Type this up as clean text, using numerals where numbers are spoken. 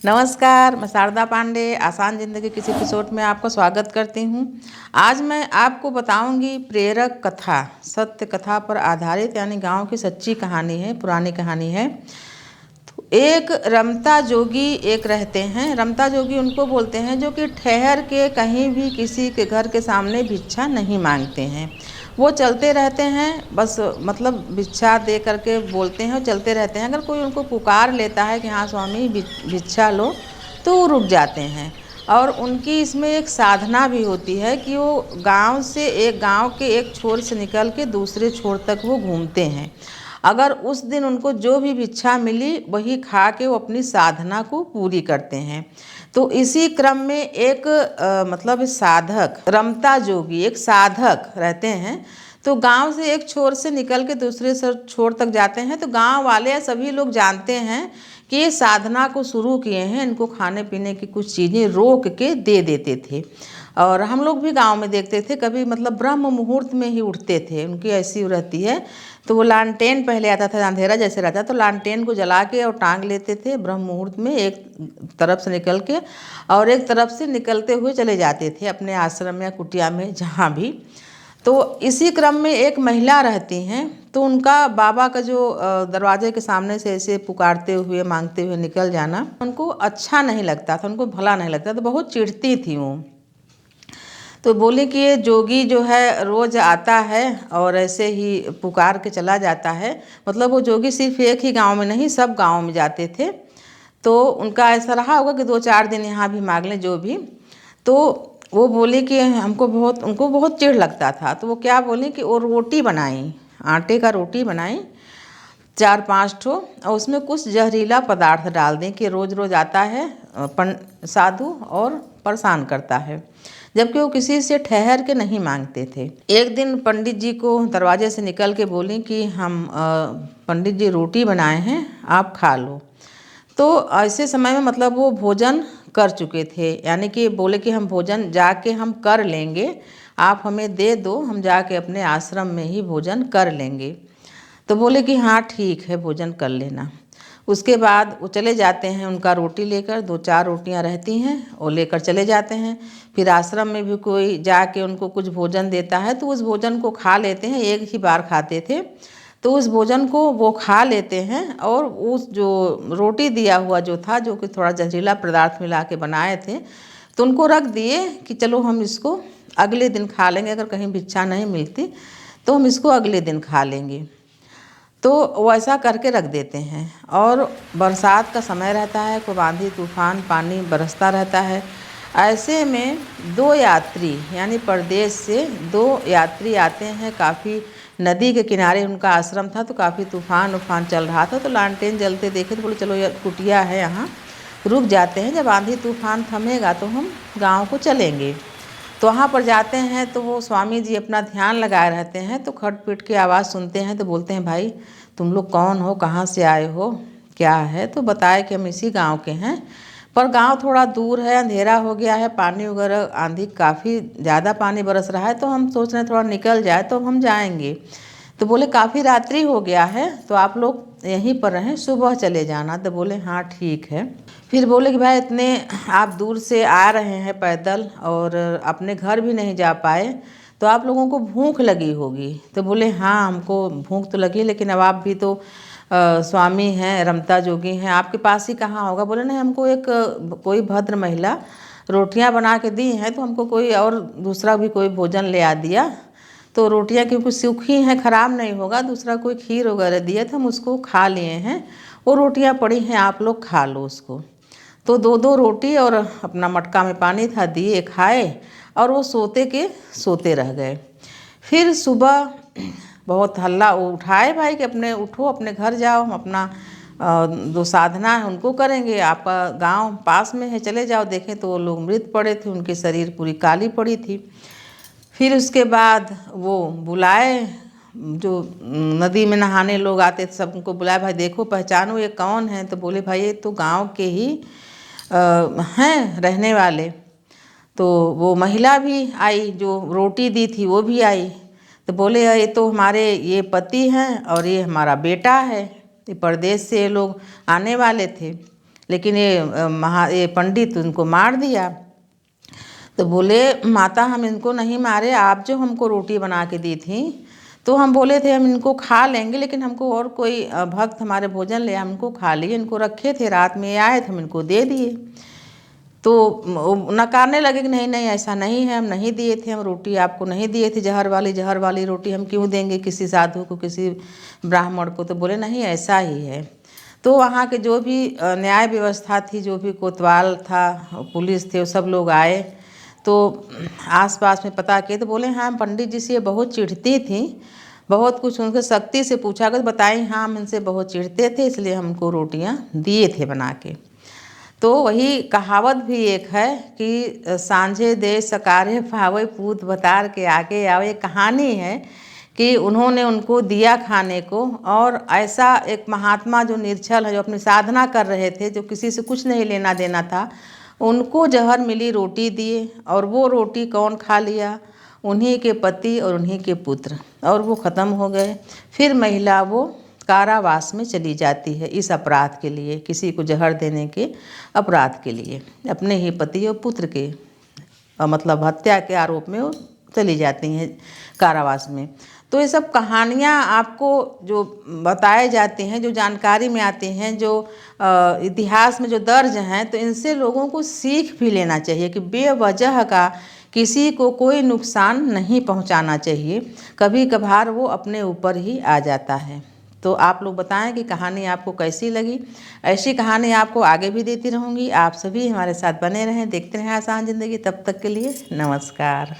नमस्कार, मैं शारदा पांडे आसान ज़िंदगी किसी एपिसोड में आपका स्वागत करती हूँ। आज मैं आपको बताऊँगी प्रेरक कथा, सत्य कथा पर आधारित यानी गांव की सच्ची कहानी है, पुरानी कहानी है। तो एक रमता जोगी एक रहते हैं। रमता जोगी उनको बोलते हैं जो कि ठहर के कहीं भी किसी के घर के सामने भिक्षा नहीं मांगते हैं। वो चलते रहते हैं, बस मतलब भिक्षा दे करके बोलते हैं और चलते रहते हैं। अगर कोई उनको पुकार लेता है कि हाँ स्वामी भिक्षा लो, तो वो रुक जाते हैं। और उनकी इसमें एक साधना भी होती है कि वो गांव के एक छोर से निकल के दूसरे छोर तक वो घूमते हैं। अगर उस दिन उनको जो भी भिक्षा मिली वही खा के वो अपनी साधना को पूरी करते हैं। तो इसी क्रम में एक मतलब साधक, रमता जोगी एक साधक रहते हैं। तो गांव से एक छोर से निकल के दूसरे छोर तक जाते हैं। तो गांव वाले सभी लोग जानते हैं कि ये साधना को शुरू किए हैं, इनको खाने पीने की कुछ चीज़ें रोक के दे देते थे। और हम लोग भी गांव में देखते थे, कभी मतलब ब्रह्म मुहूर्त में ही उठते थे, उनकी ऐसी रहती है। तो वो लालटेन पहले आता था, अंधेरा जैसे रहता, तो लालटेन को जला के और टांग लेते थे ब्रह्म मुहूर्त में, एक तरफ से निकल के और एक तरफ से निकलते हुए चले जाते थे अपने आश्रम या कुटिया में जहाँ भी। तो इसी क्रम में एक महिला रहती हैं। तो उनका बाबा का जो दरवाजे के सामने से ऐसे पुकारते हुए मांगते हुए निकल जाना उनको अच्छा नहीं लगता था, उनको भला नहीं लगता, तो बहुत चिढ़ती थी वो। तो बोले कि ये जोगी जो है रोज़ आता है और ऐसे ही पुकार के चला जाता है। मतलब वो जोगी सिर्फ एक ही गांव में नहीं, सब गांव में जाते थे। तो उनका ऐसा रहा होगा कि 2-4 दिन यहाँ भी मांग लें जो भी। तो वो बोली कि उनको बहुत चिढ़ लगता था। तो वो क्या बोली कि वो रोटी बनाई, आटे का रोटी बनाई 4-5 ठो, और उसमें कुछ जहरीला पदार्थ डाल दें कि रोज़ रोज़ आता है साधु और परेशान करता है, जबकि वो किसी से ठहर के नहीं मांगते थे। एक दिन पंडित जी को दरवाजे से निकल के बोली कि हम पंडित जी रोटी बनाए हैं, आप खा लो। तो ऐसे समय में मतलब वो भोजन कर चुके थे, यानी कि बोले कि हम भोजन जाके हम कर लेंगे, आप हमें दे दो, हम जाके अपने आश्रम में ही भोजन कर लेंगे। तो बोले कि हाँ ठीक है, भोजन कर लेना। उसके बाद वो चले जाते हैं उनका रोटी लेकर, 2-4 रोटियां रहती हैं, वो लेकर चले जाते हैं। फिर आश्रम में भी कोई जाके उनको कुछ भोजन देता है तो उस भोजन को खा लेते हैं, एक ही बार खाते थे। तो उस भोजन को वो खा लेते हैं और उस जो रोटी दिया हुआ जो था, जो कि थोड़ा जहरीला पदार्थ मिला के बनाए थे, तो उनको रख दिए कि चलो हम इसको अगले दिन खा लेंगे, अगर कहीं भिक्षा नहीं मिलती तो हम इसको अगले दिन खा लेंगे। तो वो ऐसा करके रख देते हैं। और बरसात का समय रहता है, खूब आंधी तूफान, पानी बरसता रहता है। ऐसे में 2 यात्री यानी परदेश से 2 यात्री आते हैं। काफ़ी नदी के किनारे उनका आश्रम था, तो काफ़ी तूफान उफान चल रहा था। तो लालटेन जलते देखे तो बोले चलो ये कुटिया है, यहाँ रुक जाते हैं, जब आंधी तूफान थमेगा तो हम गांव को चलेंगे। तो वहाँ पर जाते हैं तो वो स्वामी जी अपना ध्यान लगाए रहते हैं। तो खटपिट की आवाज़ सुनते हैं तो बोलते हैं भाई तुम लोग कौन हो, कहाँ से आए हो, क्या है। तो बताए कि हम इसी गांव के हैं, पर गांव थोड़ा दूर है, अंधेरा हो गया है, पानी वगैरह आंधी काफ़ी ज़्यादा पानी बरस रहा है, तो हम सोच रहे हैं थोड़ा निकल जाए तो हम जाएंगे। तो बोले काफ़ी रात्रि हो गया है तो आप लोग यहीं पर रहें, सुबह चले जाना। तो बोले हाँ ठीक है। फिर बोले कि भाई इतने आप दूर से आ रहे हैं पैदल और अपने घर भी नहीं जा पाए, तो आप लोगों को भूख लगी होगी। तो बोले हाँ हमको भूख तो लगी, लेकिन अब आप भी तो स्वामी हैं, रमता जोगी हैं, आपके पास ही कहाँ होगा। बोले नहीं, हमको एक कोई भद्र महिला रोटियां बना के दी हैं, तो हमको कोई और दूसरा भी कोई भोजन ले आ दिया। तो रोटियां क्योंकि सूखी हैं, ख़राब नहीं होगा, दूसरा कोई खीर वगैरह दिया तो हम उसको खा लिए हैं। वो रोटियां पड़ी हैं, आप लोग खा लो उसको। तो 2-2 रोटी और अपना मटका में पानी था, दिए, खाए और वो सोते रह गए। फिर सुबह बहुत हल्ला उठाए भाई कि अपने उठो, अपने घर जाओ, हम अपना जो साधना है उनको करेंगे, आपका गांव पास में है, चले जाओ। देखें तो वो लोग मृत पड़े थे, उनकी शरीर पूरी काली पड़ी थी। फिर उसके बाद वो बुलाए, जो नदी में नहाने लोग आते थे सबको बुलाया, भाई देखो पहचानो ये कौन है। तो बोले भाई ये तो गांव के ही हैं रहने वाले। तो वो महिला भी आई, जो रोटी दी थी वो भी आई। तो बोले ये तो हमारे ये पति हैं और ये हमारा बेटा है, ये परदेश से ये लोग आने वाले थे। लेकिन ये पंडित उनको मार दिया। तो बोले माता हम इनको नहीं मारे, आप जो हमको रोटी बना के दी थी तो हम बोले थे हम इनको खा लेंगे, लेकिन हमको और कोई भक्त हमारे भोजन ले, हम इनको खा लिए, इनको रखे थे, रात में आए थे, हम इनको दे दिए। तो नकारने लगे कि नहीं नहीं ऐसा नहीं है, हम नहीं दिए थे, हम रोटी आपको नहीं दिए थे, जहर वाली रोटी हम क्यों देंगे किसी साधु को, किसी ब्राह्मण को। तो बोले नहीं ऐसा ही है। तो वहाँ के जो भी न्याय व्यवस्था थी, जो भी कोतवाल था, पुलिस थे, वो सब लोग आए। तो आसपास में पता किए तो बोले हाँ पंडित जी से बहुत चिढ़ती थी, बहुत कुछ उनके शक्ति से पूछा कर बताई, हाँ हम इनसे बहुत चिढ़ते थे इसलिए हमको रोटियां दिए थे बना के। तो वही कहावत भी एक है कि सांझे दे सकारे पावे पूत बतार के आगे आओ। ये कहानी है कि उन्होंने उनको दिया खाने को, और ऐसा एक महात्मा जो निर्छल है, जो अपनी साधना कर रहे थे, जो किसी से कुछ नहीं लेना देना था, उनको जहर मिली रोटी दिए, और वो रोटी कौन खा लिया, उन्हीं के पति और उन्हीं के पुत्र, और वो ख़त्म हो गए। फिर महिला वो कारावास में चली जाती है इस अपराध के लिए, किसी को जहर देने के अपराध के लिए, अपने ही पति और पुत्र के मतलब हत्या के आरोप में वो चली जाती हैं कारावास में। तो ये सब कहानियाँ आपको जो बताए जाती हैं, जो जानकारी में आती हैं, जो इतिहास में जो दर्ज हैं, तो इनसे लोगों को सीख भी लेना चाहिए कि बेवजह का किसी को कोई नुकसान नहीं पहुंचाना चाहिए, कभी कभार वो अपने ऊपर ही आ जाता है। तो आप लोग बताएं कि कहानी आपको कैसी लगी। ऐसी कहानी आपको आगे भी देती रहूँगी। आप सभी हमारे साथ बने रहें, देखते रहें आसान ज़िंदगी। तब तक के लिए नमस्कार।